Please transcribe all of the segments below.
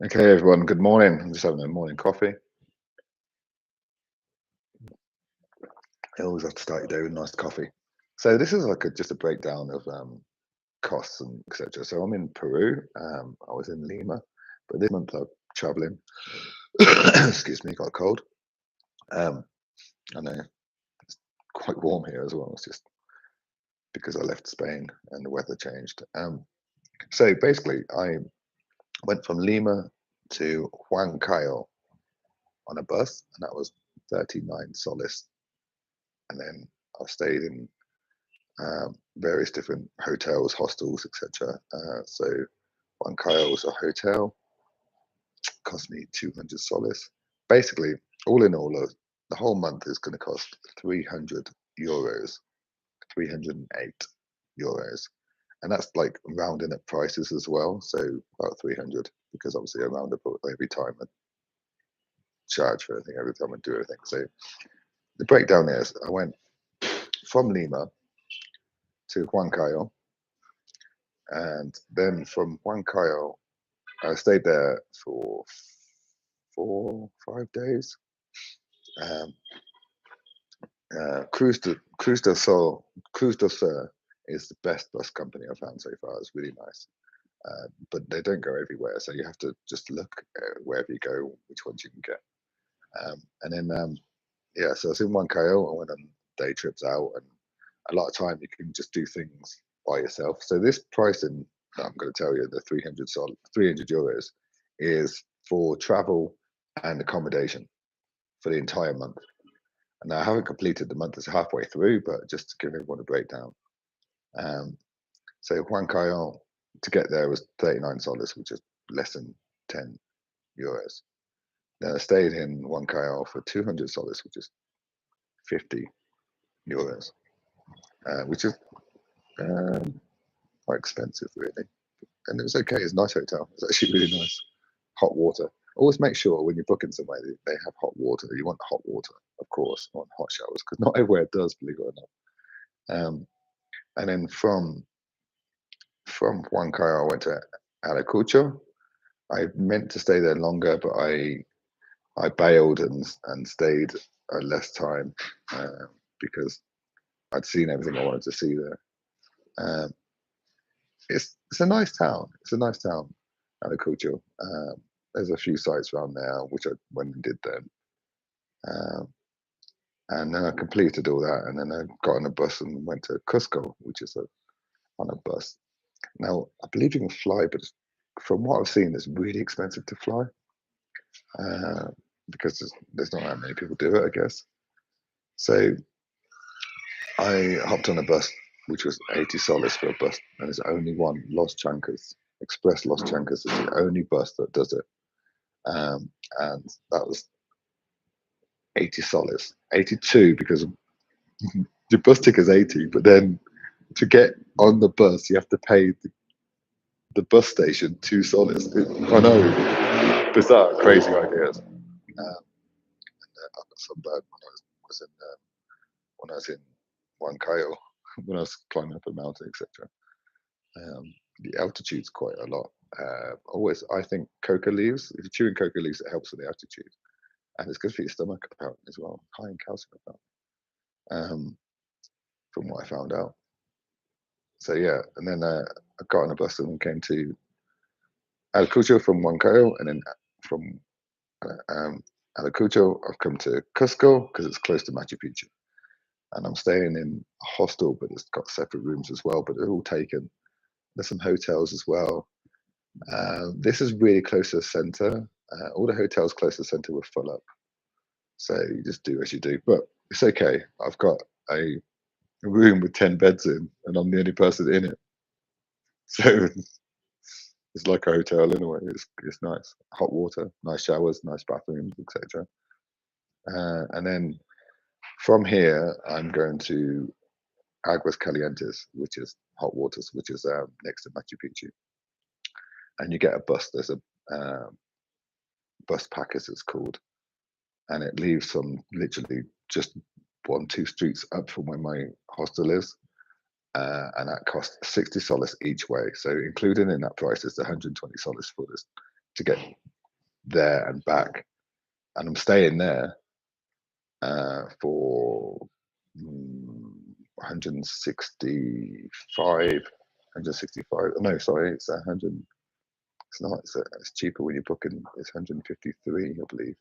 Okay, everyone, good morning. I'm just having a morning coffee. I always have to start your day with a nice coffee. So this is like just a breakdown of costs and etc. So I'm in Peru. I was in Lima, but this month I'm traveling. Excuse me, got a cold. Um, I know it's quite warm here as well. It's just because I left Spain and the weather changed. So basically, I went from Lima to Huancayo on a bus, and that was 39 soles. And then I stayed in various different hotels, hostels, etc. So one Kyle was a hotel, cost me 200 soles. Basically, all in all, the whole month is going to cost 300 euros, 308 euros. And that's like rounding up prices as well. So about 300, because obviously I round up every time I charge for everything, every time I do everything. So the breakdown is I went from Lima to Huancayo, and then from Huancayo I stayed there for 5 days. Um, Cruz del Sur is the best bus company I've found so far. It's really nice, but they don't go everywhere, so you have to just look wherever you go, which ones you can get. And then yeah, so I was in Huancayo. I went on day trips out, and a lot of time you can just do things by yourself. So this pricing that I'm going to tell you, the 300 euros, is for travel and accommodation for the entire month. And I haven't completed the month; it's halfway through, but just to give everyone a breakdown. Um, so Huancayo to get there was 39 soles, which is less than 10 euros. Then I stayed in Huancayo for 200 soles, which is 50 euros, which is um, quite expensive, really. And it was okay. It's a nice hotel. It's actually really nice. Hot water. Always make sure when you're booking somewhere they have hot water. You want hot water, of course, not hot showers, because not everywhere does, believe it or not. And then from Huancayo, I went to Ayacucho. I meant to stay there longer, but I bailed and stayed less time because I'd seen everything I wanted to see there. Um, it's a nice town. It's a nice town, Ayacucho. There's a few sites around there which I went and did then. Um, and then I completed all that, and then I got on a bus and went to Cusco, which is on a bus. Now I believe you can fly, but from what I've seen, it's really expensive to fly uh, because there's not that many people do it, I guess. So I hopped on a bus, which was 80 soles for a bus, and there's only one, Los Chancas, Express Los Chancas is the only bus that does it. And that was 80 soles, 82 because the bus ticket is 80, but then to get on the bus, you have to pay the bus station 2 soles. I know, bizarre, crazy ideas. I got sunburned when I was in Huancayo, when I was climbing up a mountain, etc. The altitude's quite a lot. Always, I think coca leaves. If you're chewing coca leaves, it helps with the altitude, and it's good for your stomach apparently as well. High in calcium, um, from what I found out. So yeah, and then I got on a bus and came to Ayacucho from Huancayo, and then from Ayacucho, I've come to Cusco because it's close to Machu Picchu, and I'm staying in a hostel, but it's got separate rooms as well, but they're all taken. There's some hotels as well. This is really close to the center. All the hotels close to the center were full up, so you just do as you do. But it's okay. I've got a room with 10 beds in, and I'm the only person in it, so it's like a hotel in a way. It's nice, hot water, nice showers, nice bathrooms, etc. And then from here, I'm going to Aguas Calientes, which is hot waters, which is next to Machu Picchu, and you get a bus. There's a bus pack, as it's called, and it leaves from literally just 1, 2 streets up from where my hostel is, and that costs 60 soles each way. So including in that price is the 120 soles for this to get there and back, and I'm staying there for 165, 165. No, sorry, it's 100. It's not. It's cheaper when you're booking. It's 153, I believe.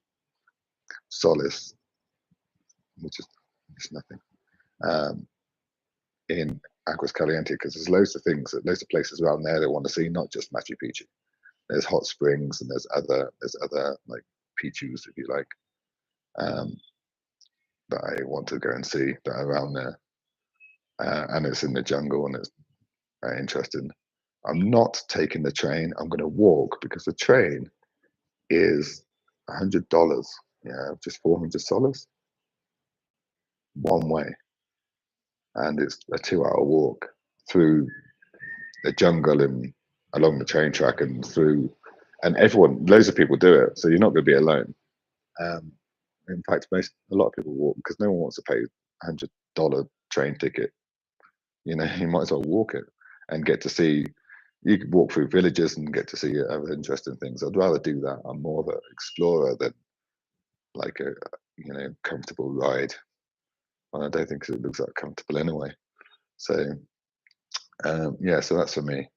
Solace, which is it's nothing. In Aguas Caliente, because there's loads of things, loads of places around there they want to see, not just Machu Picchu. There's hot springs and there's other like Pichus, if you like, that I want to go and see that are around there. And it's in the jungle and it's very interesting. I'm not taking the train. I'm going to walk because the train is $100. Yeah, just $400 one way, and it's a 2-hour walk through the jungle and along the train track and through, and loads of people do it, so you're not going to be alone. In fact, a lot of people walk because no one wants to pay $100 train ticket. You know, you might as well walk it and get to see. You can walk through villages and get to see other interesting things. I'd rather do that. I'm more of an explorer than like a comfortable ride. And I don't think it looks that comfortable anyway. So yeah, so that's for me.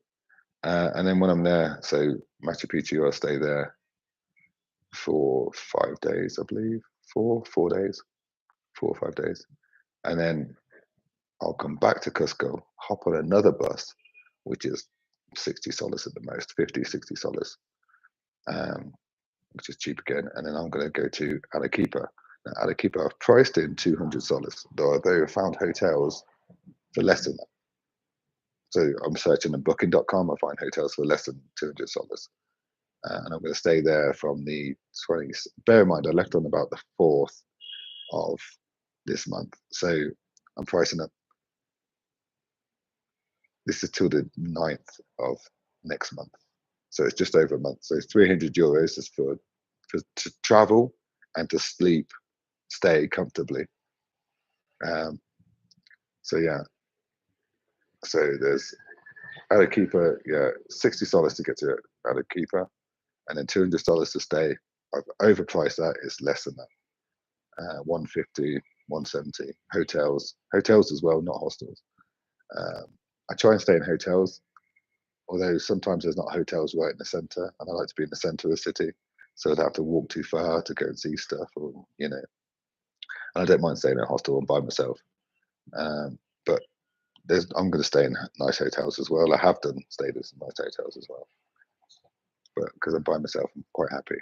And then when I'm there, so Machu Picchu, I'll stay there for 5 days, I believe, 4 days, 4 or 5 days, and then I'll come back to Cusco, hop on another bus, which is $60 at the most, 50, $60, which is cheap again, and then I'm going to go to Arequipa. Now, Arequipa, I've priced in $200, though I found hotels for less than that. So I'm searching on Booking.com. I find hotels for less than $200. And I'm going to stay there from the 20th. Bear in mind, I left on about the 4th of this month. So I'm pricing up. This is till the 9th of next month. So it's just over a month. So it's €300 is for to travel and to sleep, stay comfortably. So yeah. So there's Arequipa, yeah, $60 to get to Arequipa, and then $200 to stay. I've overpriced that. It's less than that. 150, 170. Hotels as well, not hostels. I try and stay in hotels, although sometimes there's not hotels right in the center, and I like to be in the center of the city, so I'd have to walk too far to go and see stuff, or and I don't mind staying in a hostel and by myself. But I'm going to stay in nice hotels as well. I have stayed in some nice hotels as well, but because I'm by myself, I'm quite happy.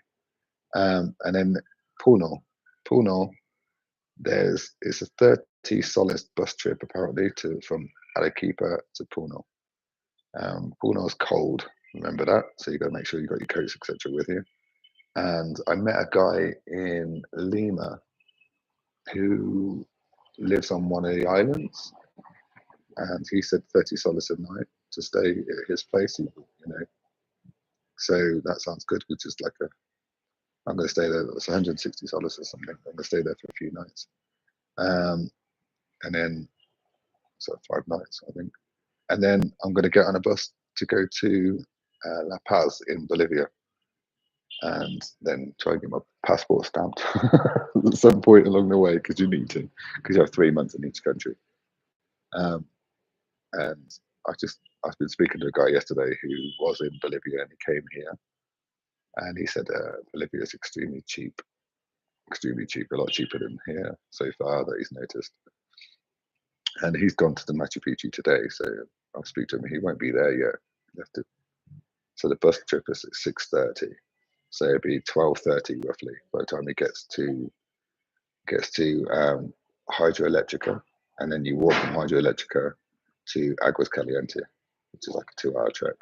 And then Puno, it's a 30 soles bus trip apparently from Arequipa to Puno. Puno's cold, remember that. So you got to make sure you got your coats, etc., with you. And I met a guy in Lima who lives on one of the islands, and he said 30 soles a night to stay at his place. So that sounds good. Which is like I'm going to stay there. It's $160 or something. I'm going to stay there for a few nights, and then 5 nights, I think. And then I'm going to get on a bus to go to La Paz in Bolivia, and then try and get my passport stamped at some point along the way, because you need to, because you have 3 months in each country. And I've been speaking to a guy yesterday who was in Bolivia, and he came here, and he said Bolivia is extremely cheap, a lot cheaper than here so far that he's noticed. And he's gone to the Machu Picchu today, so I'll speak to him. He won't be there yet. Left it. So the bus trip is at 6:30, so it'll be 12:30 roughly by the time he gets to Hydroelectrica, and then you walk from Hydroelectrica to Aguas Caliente, which is like a 2-hour trek.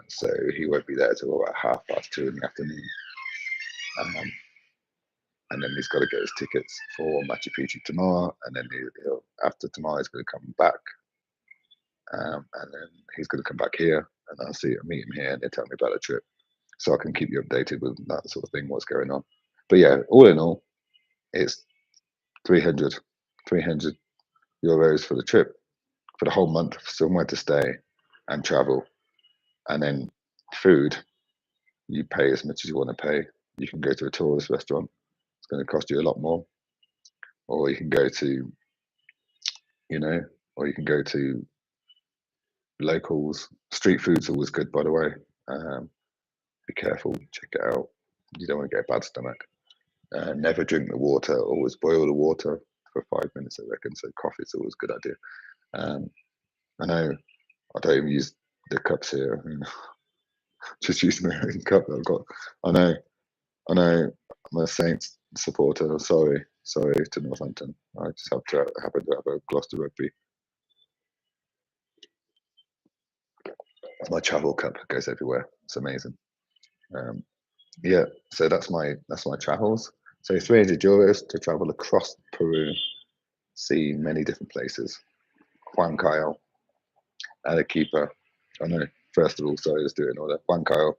So he won't be there till about 2:30 in the afternoon. And then he's got to get his tickets for Machu Picchu tomorrow, and then after tomorrow he's going to come back, and then he's going to come back here, and I'll meet him here, and he'll tell me about the trip, so I can keep you updated with that sort of thing, what's going on. But yeah, all in all, it's 300 euros for the trip, for the whole month, somewhere to stay and travel, and then food. You pay as much as you want to pay. You can go to a tourist restaurant. It's going to cost you a lot more, or you can go to, you know, or you can go to locals. Street food's always good, by the way. Um, be careful. Check it out. You don't want to get a bad stomach. Never drink the water. Always boil the water for 5 minutes, I reckon. So coffee's always a good idea. Um, I know I don't even use the cups here. Just use my own cup that I've got. I know, I know. I'm a Saints supporter. Sorry to Northampton. I just have to happen to have a Gloucester rugby. My travel cup goes everywhere. It's amazing. Um, yeah, so that's my travels. So €300 to travel across Peru, see many different places. Huancayo, Arequipa. I know. First of all, sorry, let's do it in order. Huancayo,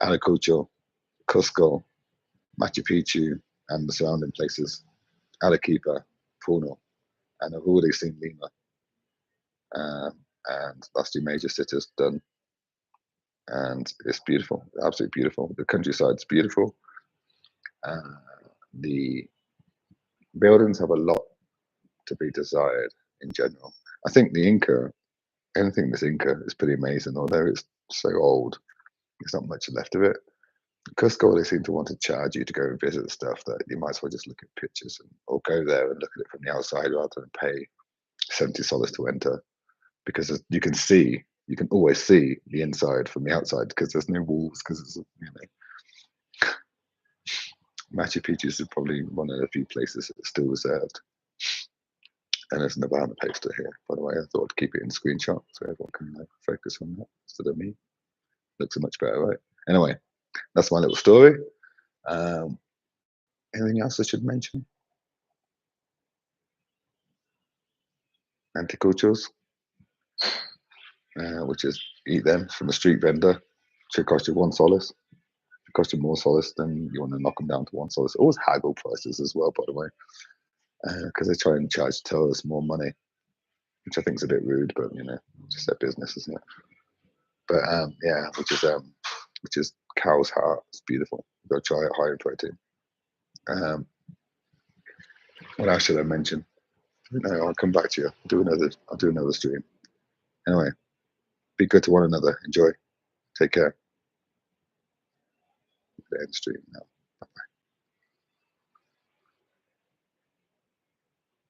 Ayacucho, Cusco, Machu Picchu, and the surrounding places. Arequipa, Puno, and I've already seen Lima. And that's two major cities done, and it's beautiful, absolutely beautiful. The countryside's beautiful. Uh, the buildings have a lot to be desired in general. I think the Inca, anything that's Inca is pretty amazing, although it's so old, there's not much left of it. Cusco, they seem to want to charge you to go and visit stuff that you might as well just look at pictures or go there and look at it from the outside rather than pay 70 soles to enter, because you can see, you can always see the inside from the outside because there's no walls, because it's, Machu Picchu is probably one of the few places that's still reserved. And there's an Nirvana poster here, by the way. I thought I'd keep it in screenshot so everyone can focus on that instead of me. Looks much better, right? Anyway, that's my little story. Um, Anything else I should mention? Anticuchos, which is eat them from a street vendor. Should cost you one solace. If it costs you more solace, then you want to knock them down to one solace. Always haggle prices as well, by the way, because they try and charge tourists more money, which I think is a bit rude, but just their business, isn't it? But yeah, which is cow's heart. It's beautiful. Go try it, high in protein. Um, what else should I mention? No, I'll come back to you. I'll do another stream. Anyway, be good to one another. Enjoy. Take care. End stream now. Bye.